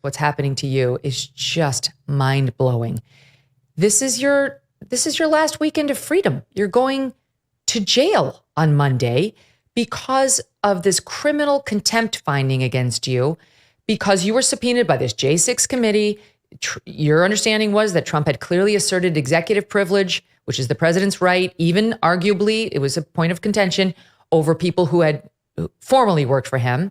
what's happening to you is just mind-blowing. This is your last weekend of freedom. You're going to jail on Monday because of this criminal contempt finding against you, because you were subpoenaed by this J6 committee. Your understanding was that Trump had clearly asserted executive privilege, which is the president's right. Even arguably, it was a point of contention over people who had formerly worked for him.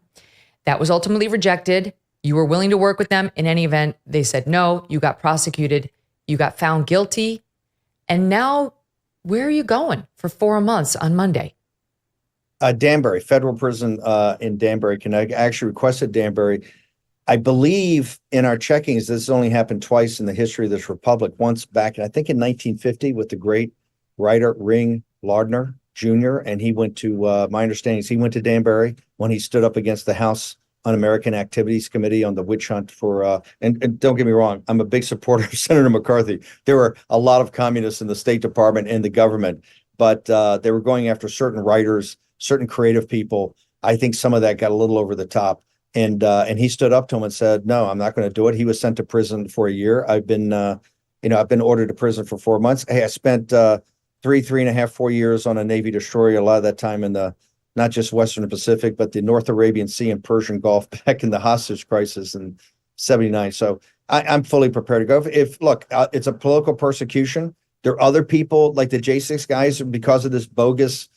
That was ultimately rejected. You were willing to work with them. In any event, they said no. You got prosecuted. You got found guilty. And now, where are you going for 4 months on Monday? Danbury, federal prison in Danbury, Connecticut. I actually requested Danbury. I believe in our checkings, this only happened twice in the history of this republic. Once back, I think in 1950, with the great writer Ring Lardner Jr., and he went to, my understanding is he went to Danbury when he stood up against the House Un-American Activities Committee on the witch hunt for, and don't get me wrong, I'm a big supporter of Senator McCarthy. There were a lot of communists in the State Department and the government, but they were going after certain writers, certain creative people. I think some of that got a little over the top. And he stood up to him and said, no, I'm not going to do it. He was sent to prison for a year. I've been ordered to prison for 4 months. Hey, I spent 3.5, 4 years on a Navy destroyer, a lot of that time in the, not just Western Pacific, but the North Arabian Sea and Persian Gulf back in the hostage crisis in 79. So I'm fully prepared to go. It's a political persecution. There are other people like the J6 guys, because of this bogus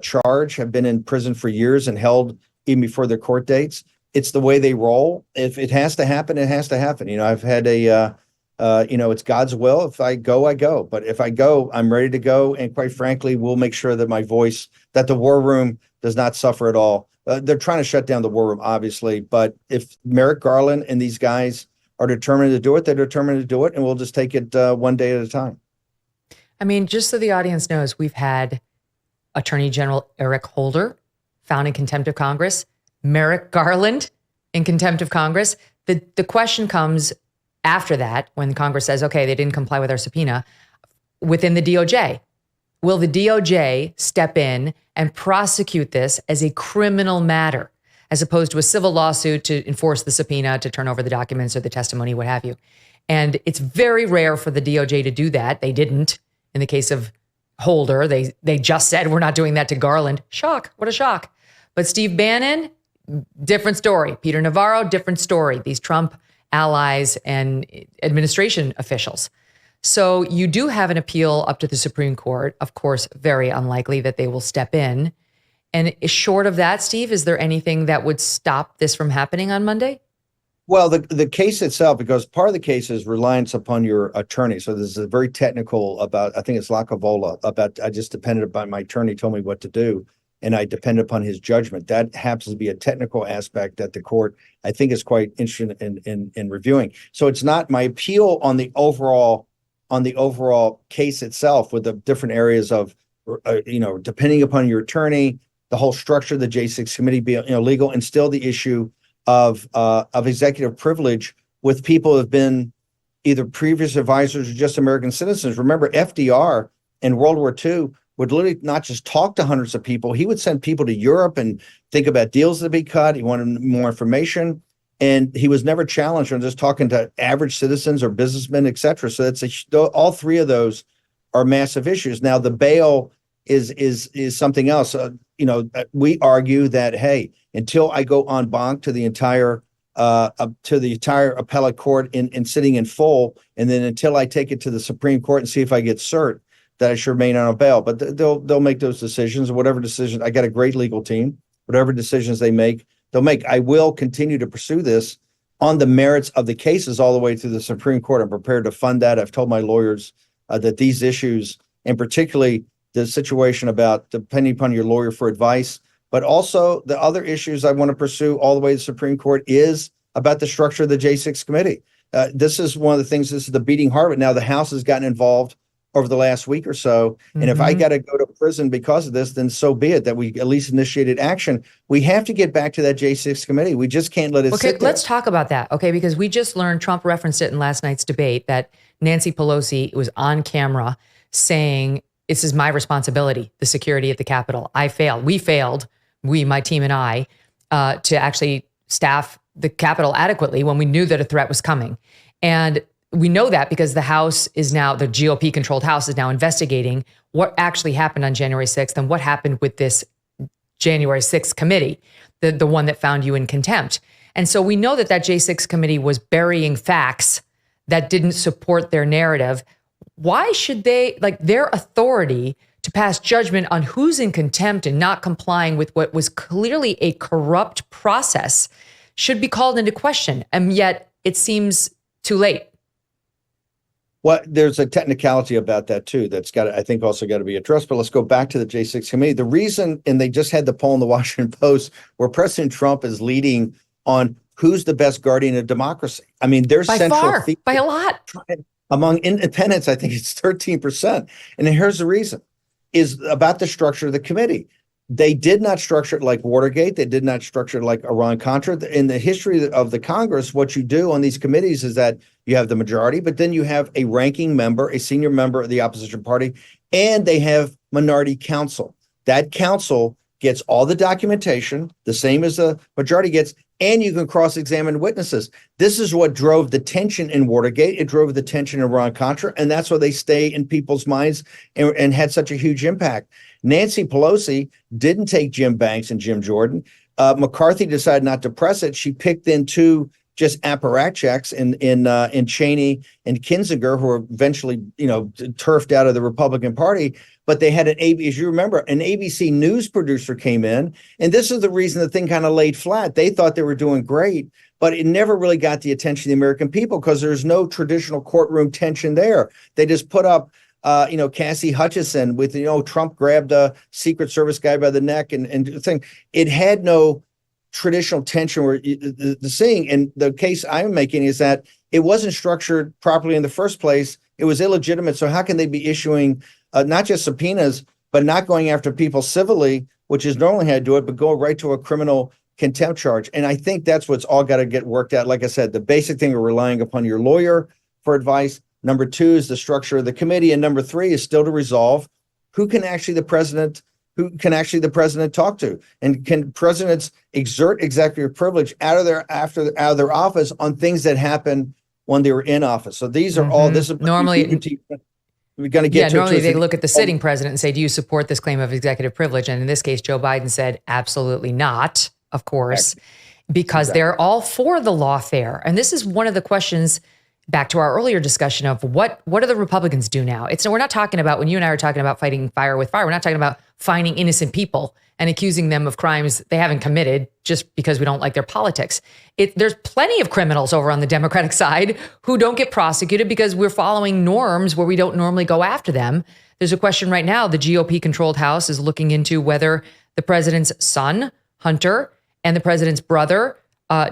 charge, have been in prison for years and held even before their court dates. It's the way they roll. If it has to happen, it has to happen. I've had it's God's will. If I go, I go. But if I go, I'm ready to go. And quite frankly, we'll make sure that my voice, that the war room does not suffer at all. They're trying to shut down the war room, obviously. But if Merrick Garland and these guys are determined to do it, they're determined to do it. And we'll just take it one day at a time. I mean, just so the audience knows, we've had Attorney General Eric Holder found in contempt of Congress, Merrick Garland in contempt of Congress. The question comes after that, when Congress says, okay, they didn't comply with our subpoena, within the DOJ. Will the DOJ step in and prosecute this as a criminal matter, as opposed to a civil lawsuit to enforce the subpoena, to turn over the documents or the testimony, what have you? And it's very rare for the DOJ to do that. They didn't in the case of Holder. They just said, we're not doing that to Garland. Shock. What a shock. But Steve Bannon, different story. Peter Navarro, different story. These Trump allies and administration officials. So you do have an appeal up to the Supreme Court. Of course, very unlikely that they will step in. And short of that, Steve, is there anything that would stop this from happening on Monday? Well, the case itself, because part of the case is reliance upon your attorney. So this is very technical about, I think it's Lacavola, about I just depended upon my attorney told me what to do, and I depend upon his judgment. That happens to be a technical aspect that the court, I think, is quite interested in reviewing. So it's not my appeal on the overall case itself, with the different areas of, depending upon your attorney, the whole structure of the J6 committee being legal, and still the issue of executive privilege with people who have been either previous advisors or just American citizens. Remember, FDR in World War II would literally not just talk to hundreds of people. He would send people to Europe and think about deals to be cut. He wanted more information, and he was never challenged on just talking to average citizens or businessmen, et cetera. So all three of those are massive issues. Now, the bail is something else. We argue that, hey, until I go en banc to the entire appellate court in sitting in full, and then until I take it to the Supreme Court and see if I get cert, that I should remain on a bail. But they'll make those decisions, whatever decision. I got a great legal team. Whatever decisions they make, they'll make. I will continue to pursue this on the merits of the cases all the way through the Supreme Court. I'm prepared to fund that. I've told my lawyers that these issues, and particularly the situation about depending upon your lawyer for advice, but also the other issues I want to pursue all the way to the Supreme Court, is about the structure of the J6 committee. This is one of the things, this is the beating heart of it. Now, the House has gotten involved over the last week or so. And if I got to go to prison because of this, then so be it, that we at least initiated action. We have to get back to that J6 committee. We just can't let it sit there. Let's talk about that. Okay, because we just learned, Trump referenced it in last night's debate, that Nancy Pelosi was on camera saying, this is my responsibility, the security at the Capitol. I failed. We failed, my team and I, to actually staff the Capitol adequately when we knew that a threat was coming. And we know that because the GOP controlled House is now investigating what actually happened on January 6th and what happened with this January 6th committee, the one that found you in contempt. And so we know that J6 committee was burying facts that didn't support their narrative. Why should they, their authority to pass judgment on who's in contempt and not complying with what was clearly a corrupt process should be called into question? And yet it seems too late. Well, there's a technicality about that too that's I think also got to be addressed. But let's go back to the J6 committee. The reason, and they just had the poll in the Washington Post where President Trump is leading on who's the best guardian of democracy. I mean, there's by a lot. Among independents, I think it's 13%. And here's the reason, is about the structure of the committee. They did not structure it like Watergate. They did not structure it like Iran-Contra. In the history of the Congress, what you do on these committees is that you have the majority, but then you have a ranking member, a senior member of the opposition party, and they have minority counsel. That counsel gets all the documentation, the same as the majority gets, and you can cross-examine witnesses. This is what drove the tension in Watergate. It drove the tension in Iran-Contra, and that's why they stay in people's minds and had such a huge impact. Nancy Pelosi didn't take Jim Banks and Jim Jordan. McCarthy decided not to press it. She picked in two just apparatchiks in Cheney and Kinzinger, who were eventually, turfed out of the Republican Party. But they had as you remember, an ABC News producer came in, and this is the reason the thing kind of laid flat. They thought they were doing great, but it never really got the attention of the American people because there's no traditional courtroom tension there. They just put up Cassie Hutchison with, Trump grabbed a Secret Service guy by the neck and thing. It had no traditional tension where the seeing. And the case I'm making is that it wasn't structured properly in the first place. It was illegitimate. So how can they be issuing not just subpoenas, but not going after people civilly, which is normally how to do it, but go right to a criminal contempt charge? And I think that's what's all got to get worked out. Like I said, the basic thing of relying upon your lawyer for advice. Number two is the structure of the committee. And number three is still to resolve who can actually the president talk to, and can presidents exert executive privilege out of their office on things that happen when they were in office. So these are all, this is normally we're going to get to normally they look at the sitting president and say, do you support this claim of executive privilege? And in this case, Joe Biden said, absolutely not, of course, because they're all for the lawfare. And this is one of the questions back to our earlier discussion of what do the Republicans do now? We're not talking about, when you and I are talking about fighting fire with fire, we're not talking about finding innocent people and accusing them of crimes they haven't committed just because we don't like their politics. There's plenty of criminals over on the Democratic side who don't get prosecuted because we're following norms where we don't normally go after them. There's a question right now. The GOP-controlled House is looking into whether the president's son, Hunter, and the president's brother,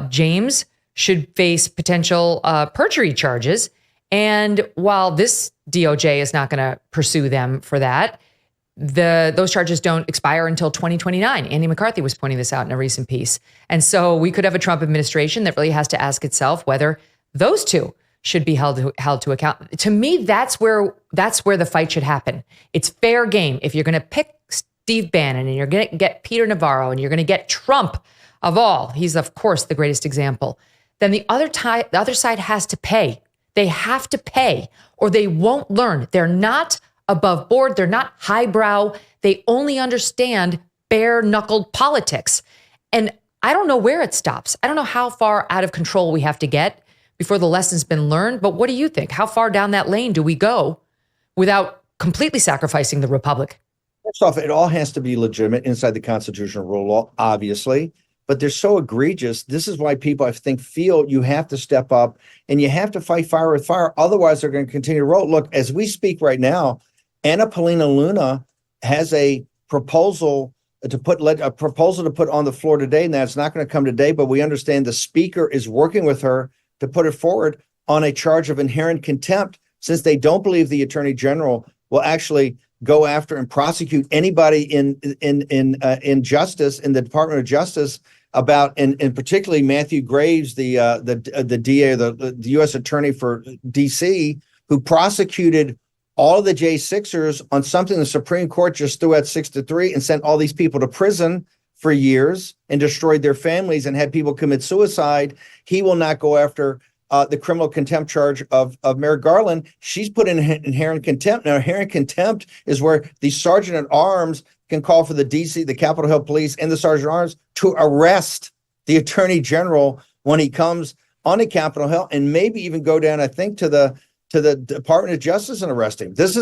James, should face potential perjury charges. And while this DOJ is not going to pursue them for that, those charges don't expire until 2029. Andy McCarthy was pointing this out in a recent piece. And so we could have a Trump administration that really has to ask itself whether those two should be held to account. To me, that's where the fight should happen. It's fair game. If you're going to pick Steve Bannon and you're going to get Peter Navarro and you're going to get Trump of all, he's of course the greatest example, then the other side has to pay. They have to pay or they won't learn. They're not above board. They're not highbrow. They only understand bare-knuckled politics. And I don't know where it stops. I don't know how far out of control we have to get before the lesson's been learned. But what do you think? How far down that lane do we go without completely sacrificing the republic? First off, it all has to be legitimate inside the constitutional rule of law, obviously. But they're so egregious. This is why people, I think, feel you have to step up and you have to fight fire with fire. Otherwise, they're going to continue to roll. Look, as we speak right now, Anna Paulina Luna has a proposal to put on the floor today. Now, it's not going to come today, but we understand the speaker is working with her to put it forward on a charge of inherent contempt, since they don't believe the attorney general will actually go after and prosecute anybody in justice, in the Department of Justice, about, and particularly Matthew Graves, the DA, the U.S. attorney for D.C., who prosecuted all of the J6ers on something the Supreme Court just threw out 6-3 and sent all these people to prison for years and destroyed their families and had people commit suicide. He will not go after the criminal contempt charge of Merrick Garland. She's put in inherent contempt. Now, inherent contempt is where the sergeant at arms can call for the DC, the Capitol Hill Police, and the sergeant at arms to arrest the attorney general when he comes on the Capitol Hill, and maybe even go down, I think, to the Department of Justice and arrest him. This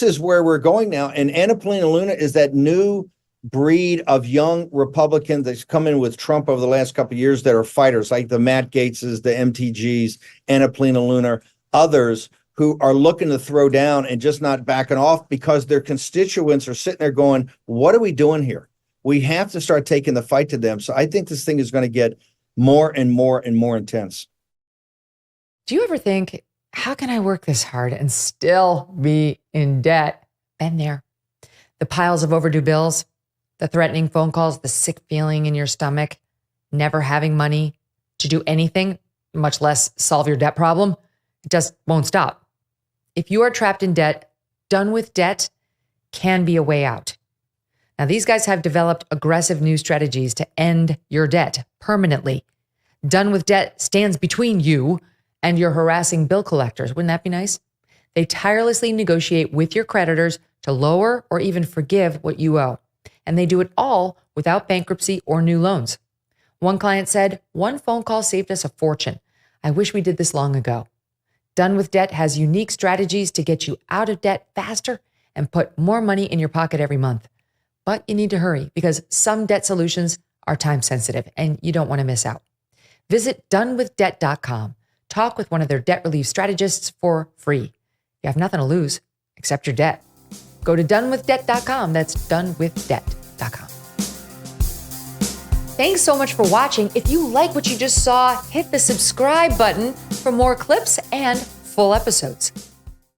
is where we're going now. And Anna Paulina Luna is that new breed of young Republicans that's come in with Trump over the last couple of years that are fighters, like the Matt Gaetzes, the MTGs, Anna Paulina Luna, others who are looking to throw down and just not backing off because their constituents are sitting there going, what are we doing here? We have to start taking the fight to them. So I think this thing is going to get more and more and more intense. Do you ever think, how can I work this hard and still be in debt? Been there. The piles of overdue bills, the threatening phone calls, the sick feeling in your stomach, never having money to do anything, much less solve your debt problem. It just won't stop. If you are trapped in debt, Done with Debt can be a way out. Now, these guys have developed aggressive new strategies to end your debt permanently. Done with Debt stands between you and your harassing bill collectors. Wouldn't that be nice? They tirelessly negotiate with your creditors to lower or even forgive what you owe. And they do it all without bankruptcy or new loans. One client said, "One phone call saved us a fortune. I wish we did this long ago." Done with Debt has unique strategies to get you out of debt faster and put more money in your pocket every month. But you need to hurry because some debt solutions are time sensitive and you don't want to miss out. Visit donewithdebt.com. Talk with one of their debt relief strategists for free. You have nothing to lose except your debt. Go to donewithdebt.com. That's donewithdebt.com. Thanks so much for watching. If you like what you just saw, hit the subscribe button for more clips and full episodes.